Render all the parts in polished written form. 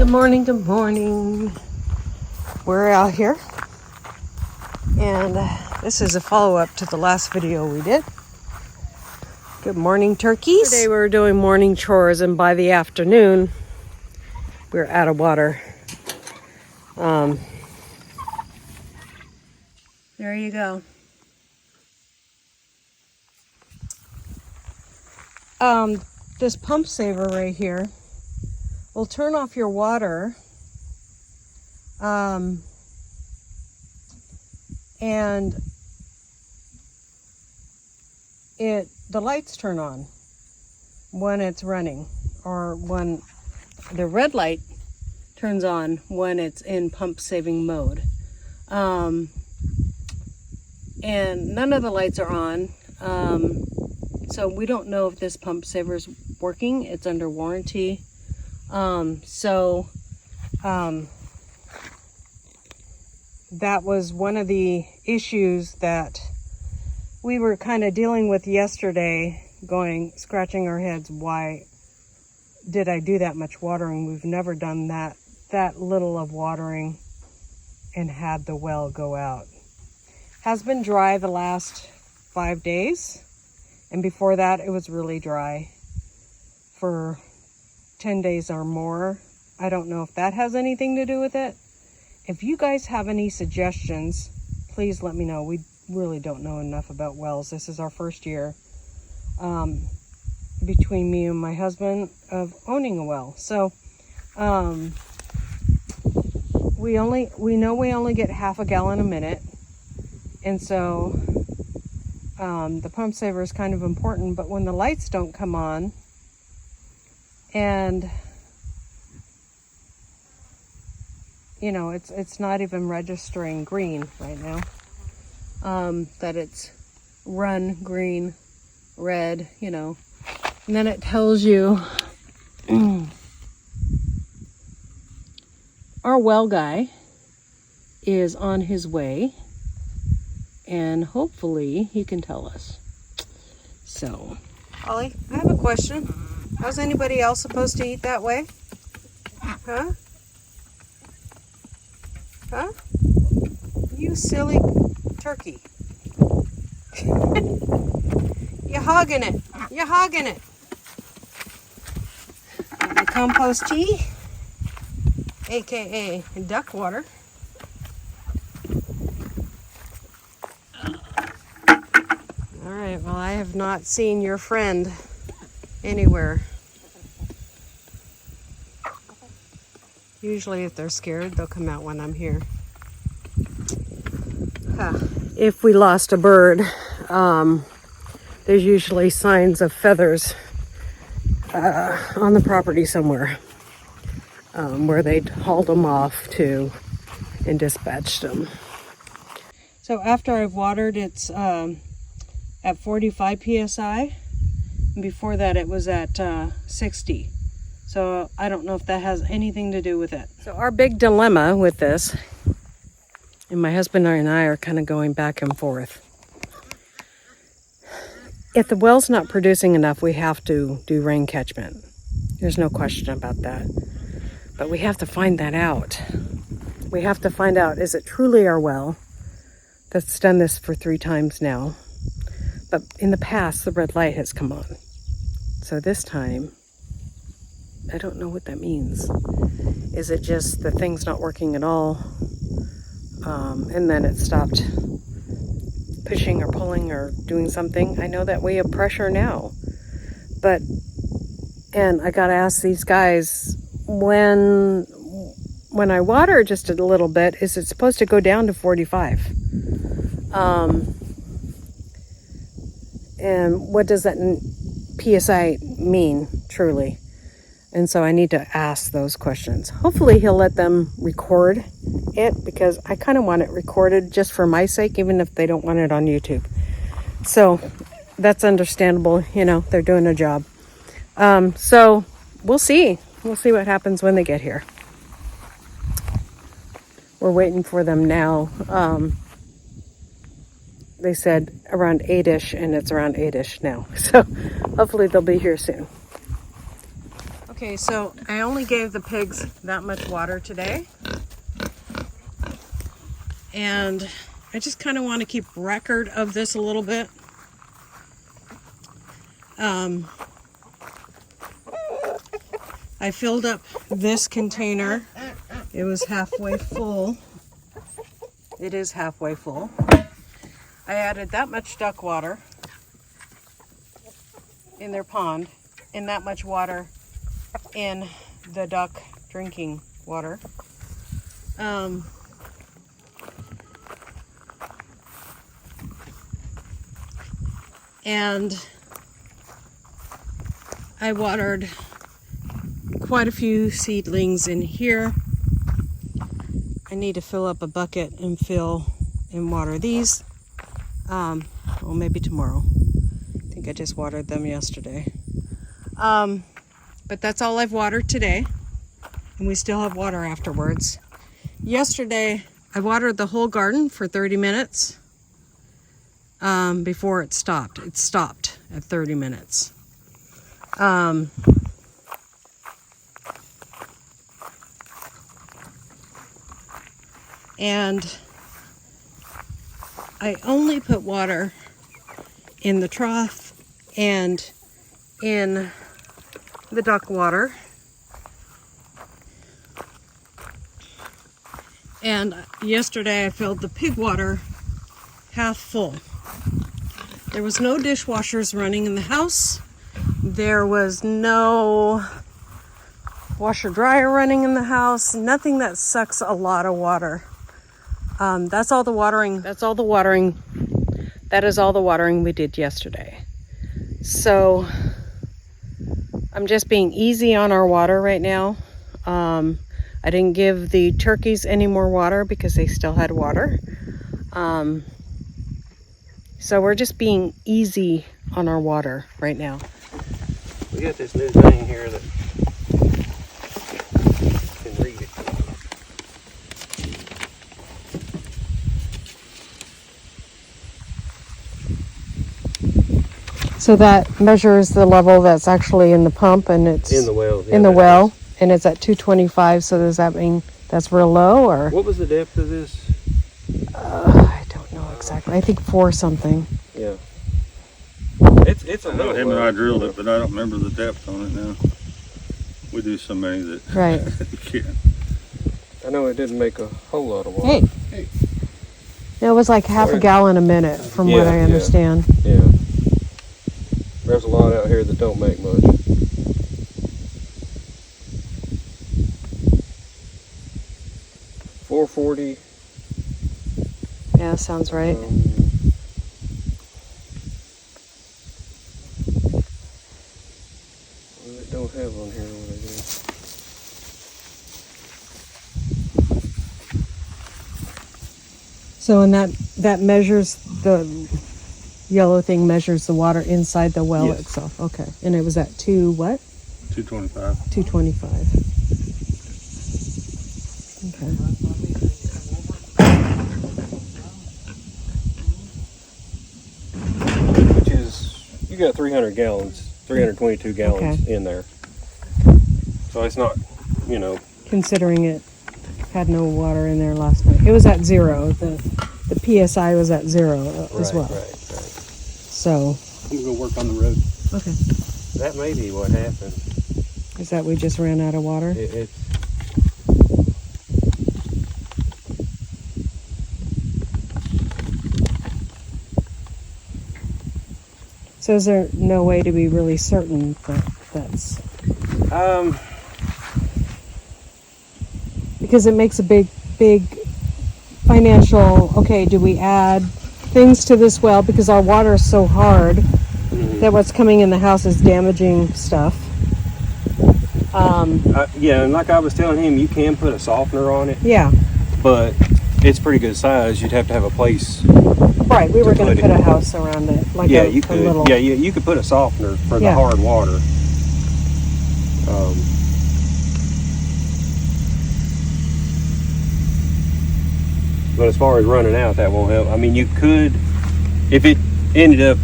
Good morning, good morning. We're out here, and this is a follow-up to the last video we did. Good morning, turkeys. Today we're doing morning chores, and by the afternoon, we're out of water. There you go. This pump saver right here will turn off your water, and the lights turn on when it's running, or when the red light turns on when it's in pump saving mode. And none of the lights are on, so we don't know if this pump saver is working. It's under warranty. That was one of the issues that we were kind of dealing with yesterday, scratching our heads, why did I do that much watering? We've never done that little of watering and had the well go out. Has been dry the last 5 days, and before that it was really dry for 10 days or more. I don't know if that has anything to do with it. If you guys have any suggestions, please let me know. We really don't know enough about wells. This is our first year between me and my husband of owning a well. So we know we only get half a gallon a minute, and so the pump saver is kind of important. But when the lights don't come on, and you know, it's not even registering green right now, that it's run green, red, you know, and then it tells you our well guy is on his way, and hopefully he can tell us. So, Ollie, I have a question. How's anybody else supposed to eat that way? Huh? Huh? You silly turkey. You're hogging it. You're hogging it. The compost tea, aka duck water. All right, well, I have not seen your friend anywhere. Usually if they're scared, they'll come out when I'm here. If we lost a bird, there's usually signs of feathers on the property somewhere, where they'd hauled them off to and dispatched them. So after I've watered, it's at 45 psi. And before that it was at 60. So I don't know if that has anything to do with it. So our big dilemma with this, and my husband and I are kind of going back and forth. If the well's not producing enough, we have to do rain catchment. There's no question about that. But we have to find that out. We have to find out, is it truly our well that's done this for 3 times now? But in the past, the red light has come on. So this time, I don't know what that means. Is it just the thing's not working at all? And then it stopped pushing or pulling or doing something? I know that we have pressure now. And I gotta ask these guys, when I water just a little bit, is it supposed to go down to 45? And what does that PSI mean, truly? And so I need to ask those questions. Hopefully he'll let them record it, because I kind of want it recorded just for my sake, even if they don't want it on YouTube. So that's understandable. You know, they're doing a job. So we'll see. We'll see what happens when they get here. We're waiting for them now. They said around 8-ish, and it's around 8-ish now. So hopefully they'll be here soon. Okay, so I only gave the pigs that much water today. And I just kind of want to keep record of this a little bit. I filled up this container. It was halfway full. It is halfway full. I added that much duck water in their pond and that much water in the duck drinking water. And I watered quite a few seedlings in here. I need to fill up a bucket and water these. Well, maybe tomorrow. I think I just watered them yesterday. But that's all I've watered today. And we still have water afterwards. Yesterday, I watered the whole garden for 30 minutes before it stopped. It stopped at 30 minutes. And I only put water in the trough and in the duck water. And yesterday I filled the pig water half full. There was no dishwashers running in the house. There was no washer dryer running in the house. Nothing that sucks a lot of water. That's all the watering. That is all the watering we did yesterday. So I'm just being easy on our water right now. I didn't give the turkeys any more water because they still had water. So we're just being easy on our water right now. We got this new thing here that you can read it. So that measures the level that's actually in the pump, and it's In the well. in the well, and it's at 225. So does that mean that's real low, or? What was the depth of this? I don't know exactly. I think 4 something. Yeah. It's a I know little him and I low. drilled it, but I don't remember the depth on it now. We do so many that Right. you can't. I know it didn't make a whole lot of water. Hey. It was like half a gallon a minute, from what Yeah, I yeah. understand. Yeah. There's a lot out here that don't make much. $4.40. Yeah, sounds right. Well, it don't have on here what it is. So, and that measures the yellow thing measures the water inside the well Yes. itself. Okay, and it was at 225. 225. Okay. Which is, you got 300 gallons, 322 gallons Okay. in there. So it's not, you know. Considering it had no water in there last night, it was at 0. The PSI was at 0 as well. Right. So. I'm gonna go work on the road. Okay. That may be what happened. Is that we just ran out of water? It's So is there no way to be really certain that that's... Because it makes a big financial, okay, do we add things to this well? Because our water is so hard that what's coming in the house is damaging stuff. yeah, and like I was telling him, you can put a softener on it, Yeah, but it's pretty good size. You'd have to have a place. right. We were going put to put it. a house around it, like Yeah, a, you a could. little... Yeah, you could put a softener for the Yeah. hard water. But as far as running out, that won't help. I mean, you could, if it ended up,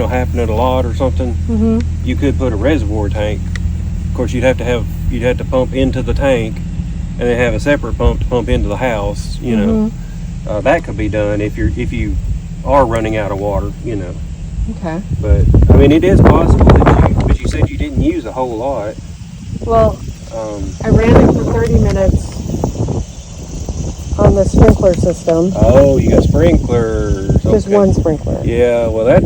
happening a lot or something, Mm-hmm. you could put a reservoir tank. Of course, you'd have to pump into the tank, and then have a separate pump to pump into the house. You know, that could be done if you are running out of water. You know. Okay. But I mean, it is possible but you said you didn't use a whole lot. Well, I ran it for 30 minutes on the sprinkler system. Oh, you got sprinklers. Just one sprinkler. Yeah, well that,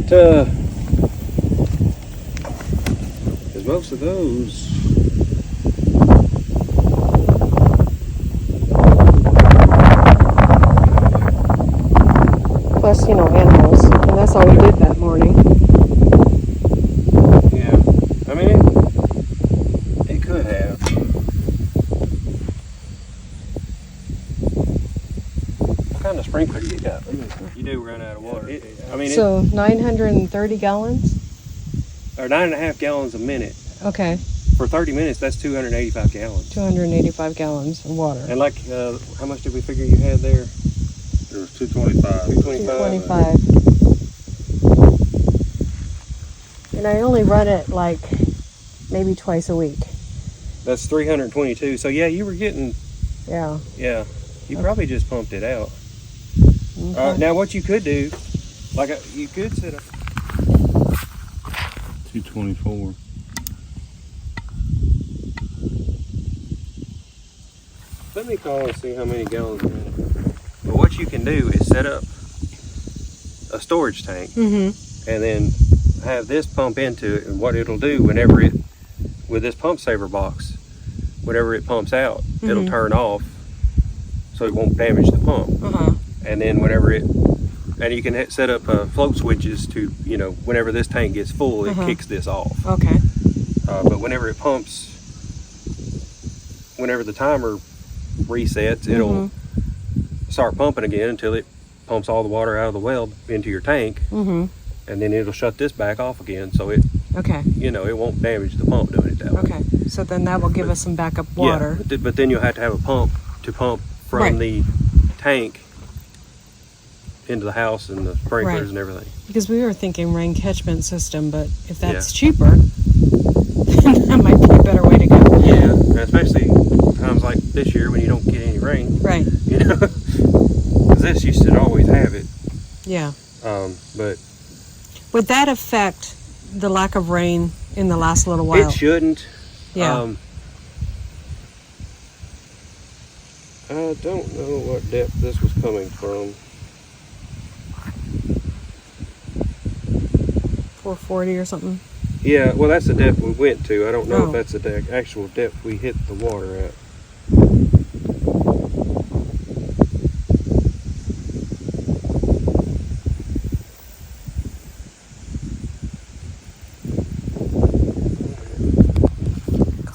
because most of those, Plus, you know, animals. And that's all we did that morning. yeah, I mean, it could have. What kind of sprinkler do you got? You do run out of water. So 930 gallons? Or 9.5 gallons a minute. Okay, For 30 minutes, that's 285 gallons. 285 gallons of water. And like, how much did we figure you had there? It was 225. 225. 225. And I only run it like maybe twice a week. That's 322. So yeah, you were getting, Yeah. yeah, you probably just pumped it out. Okay. Now what you could do, you could set up. 224. Let me call and see how many gallons are in it. But what you can do is set up a storage tank Mm-hmm. and then have this pump into it, and what it'll do with this pump saver box, whenever it pumps out, it'll turn off so it won't damage the pump. And then and you can set up float switches to, you know, whenever this tank gets full, it kicks this off. Okay. But whenever it pumps, whenever the timer resets, it'll start pumping again until it pumps all the water out of the well into your tank. And then it'll shut this back off again, so it, Okay. you know, it won't damage the pump doing it that way. Okay. So then that will give us some backup water. Yeah, but then you'll have to have a pump to pump from Right. the tank into the house and the sprinklers Right. and everything. Because we were thinking rain catchment system, but if that's cheaper, then that might be a better way to go. Yeah, and especially times like this year when you don't get any rain. Right. You know, because this you should always have it. Yeah. But Would that affect the lack of rain in the last little while? it shouldn't. Yeah. I don't know what depth this was coming from. 440 or something. Yeah, well, that's the depth we went to. I don't know Oh. if that's the actual depth we hit the water at.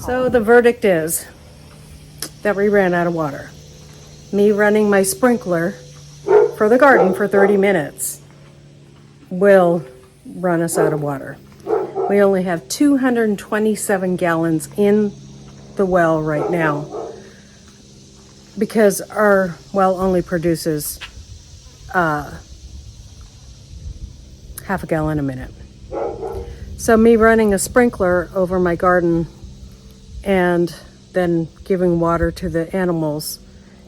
So the verdict is that we ran out of water. Me running my sprinkler for the garden for 30 minutes will run us out of water. We only have 227 gallons in the well right now because our well only produces half a gallon a minute. So me running a sprinkler over my garden and then giving water to the animals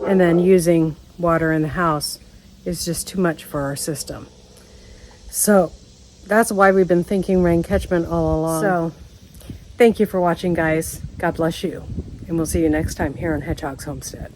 and then using water in the house is just too much for our system. So that's why we've been thinking rain catchment all along. So thank you for watching, guys. God bless you. And we'll see you next time here on Hedgehog's Homestead.